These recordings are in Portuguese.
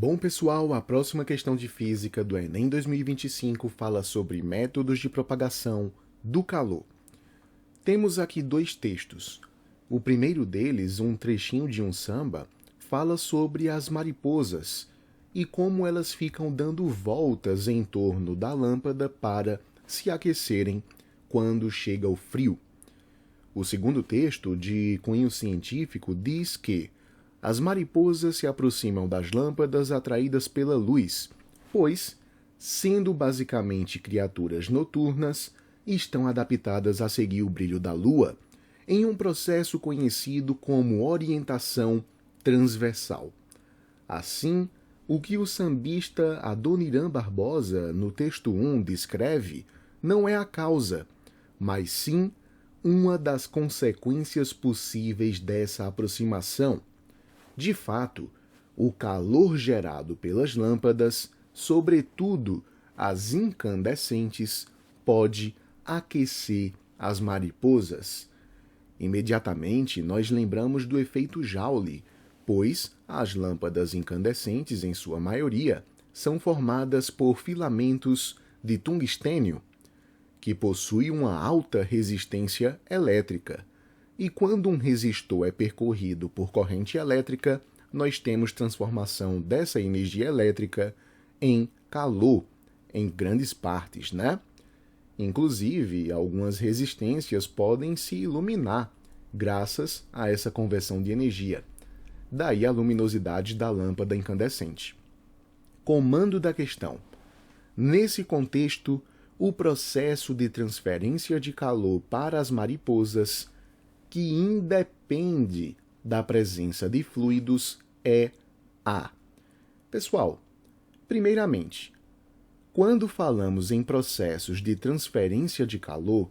Bom, pessoal, a próxima questão de física do Enem 2025 fala sobre métodos de propagação do calor. Temos aqui dois textos. O primeiro deles, um trechinho de um samba, fala sobre as mariposas e como elas ficam dando voltas em torno da lâmpada para se aquecerem quando chega o frio. O segundo texto, de cunho científico, diz que as mariposas se aproximam das lâmpadas atraídas pela luz, pois, sendo basicamente criaturas noturnas, estão adaptadas a seguir o brilho da lua em um processo conhecido como orientação transversal. Assim, o que o sambista Adoniran Barbosa, no texto 1, descreve não é a causa, mas sim uma das consequências possíveis dessa aproximação. De fato, o calor gerado pelas lâmpadas, sobretudo as incandescentes, pode aquecer as mariposas. Imediatamente, nós lembramos do efeito Joule, pois as lâmpadas incandescentes, em sua maioria, são formadas por filamentos de tungstênio, que possui uma alta resistência elétrica. E quando um resistor é percorrido por corrente elétrica, nós temos transformação dessa energia elétrica em calor, em grandes partes, né? Inclusive, algumas resistências podem se iluminar graças a essa conversão de energia. Daí a luminosidade da lâmpada incandescente. Comando da questão. Nesse contexto, o processo de transferência de calor para as mariposas, que independe da presença de fluidos, é A. Pessoal, primeiramente, quando falamos em processos de transferência de calor,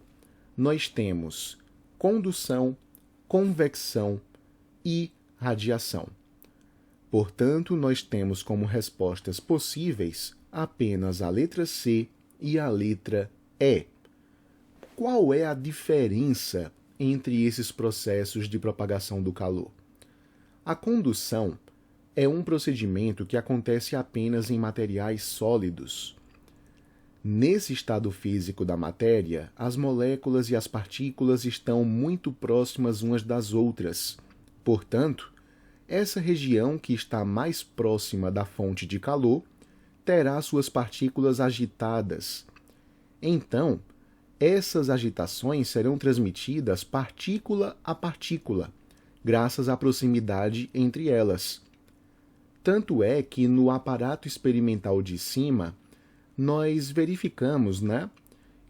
nós temos condução, convecção e radiação. Portanto, nós temos como respostas possíveis apenas a letra C e a letra E. Qual é a diferença entre esses processos de propagação do calor? A condução é um procedimento que acontece apenas em materiais sólidos. Nesse estado físico da matéria, as moléculas e as partículas estão muito próximas umas das outras. Portanto, essa região que está mais próxima da fonte de calor terá suas partículas agitadas. Então, essas agitações serão transmitidas partícula a partícula, graças à proximidade entre elas. Tanto é que no aparato experimental de cima, nós verificamos,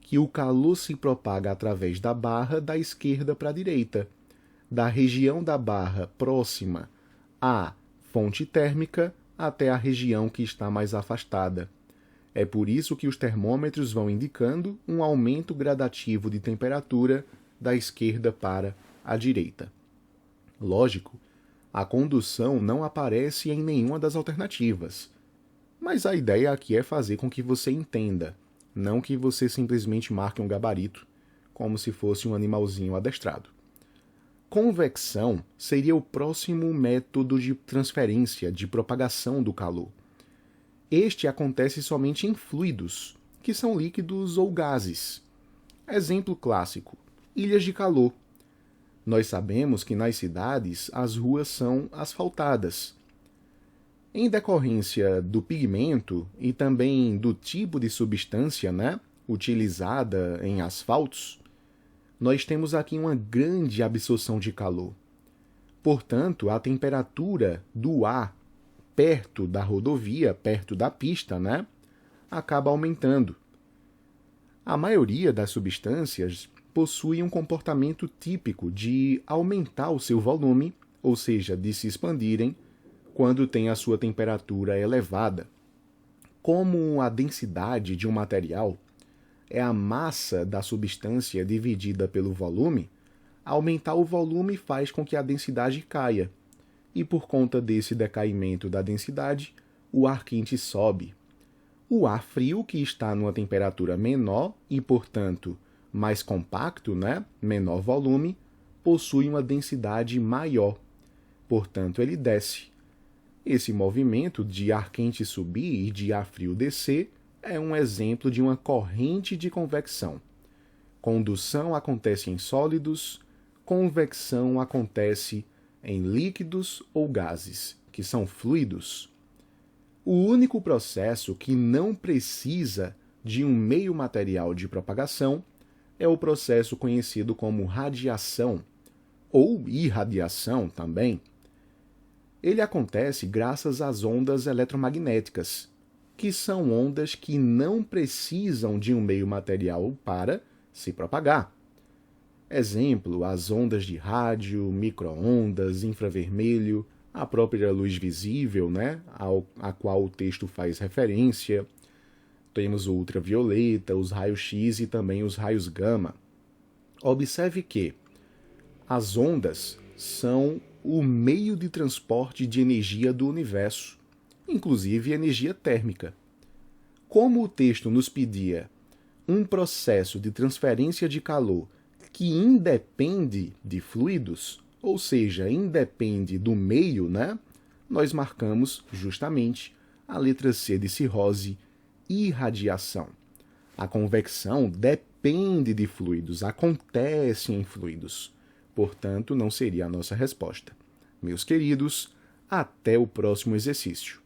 que o calor se propaga através da barra da esquerda para a direita, da região da barra próxima à fonte térmica até a região que está mais afastada. É por isso que os termômetros vão indicando um aumento gradativo de temperatura da esquerda para a direita. Lógico, a condução não aparece em nenhuma das alternativas, mas a ideia aqui é fazer com que você entenda, não que você simplesmente marque um gabarito, como se fosse um animalzinho adestrado. Convecção seria o próximo método de transferência, de propagação do calor. Este acontece somente em fluidos, que são líquidos ou gases. Exemplo clássico: ilhas de calor. Nós sabemos que nas cidades as ruas são asfaltadas. Em decorrência do pigmento e também do tipo de substância, utilizada em asfaltos, nós temos aqui uma grande absorção de calor. Portanto, a temperatura do ar perto da rodovia, perto da pista, acaba aumentando. A maioria das substâncias possui um comportamento típico de aumentar o seu volume, ou seja, de se expandirem, quando tem a sua temperatura elevada. Como a densidade de um material é a massa da substância dividida pelo volume, aumentar o volume faz com que a densidade caia. E por conta desse decaimento da densidade, o ar quente sobe. O ar frio, que está numa temperatura menor e, portanto, mais compacto, menor volume, possui uma densidade maior. Portanto, ele desce. Esse movimento de ar quente subir e de ar frio descer é um exemplo de uma corrente de convecção. Condução acontece em sólidos, convecção acontece em líquidos ou gases, que são fluidos. O único processo que não precisa de um meio material de propagação é o processo conhecido como radiação, ou irradiação também. Ele acontece graças às ondas eletromagnéticas, que são ondas que não precisam de um meio material para se propagar. Exemplo, as ondas de rádio, micro-ondas, infravermelho, a própria luz visível, a qual o texto faz referência. Temos o ultravioleta, os raios-X e também os raios gama. Observe que as ondas são o meio de transporte de energia do universo, inclusive energia térmica. Como o texto nos pedia um processo de transferência de calor que independe de fluidos, ou seja, independe do meio, nós marcamos justamente a letra C de cirrose, irradiação. A convecção depende de fluidos, acontece em fluidos. Portanto, não seria a nossa resposta. Meus queridos, até o próximo exercício.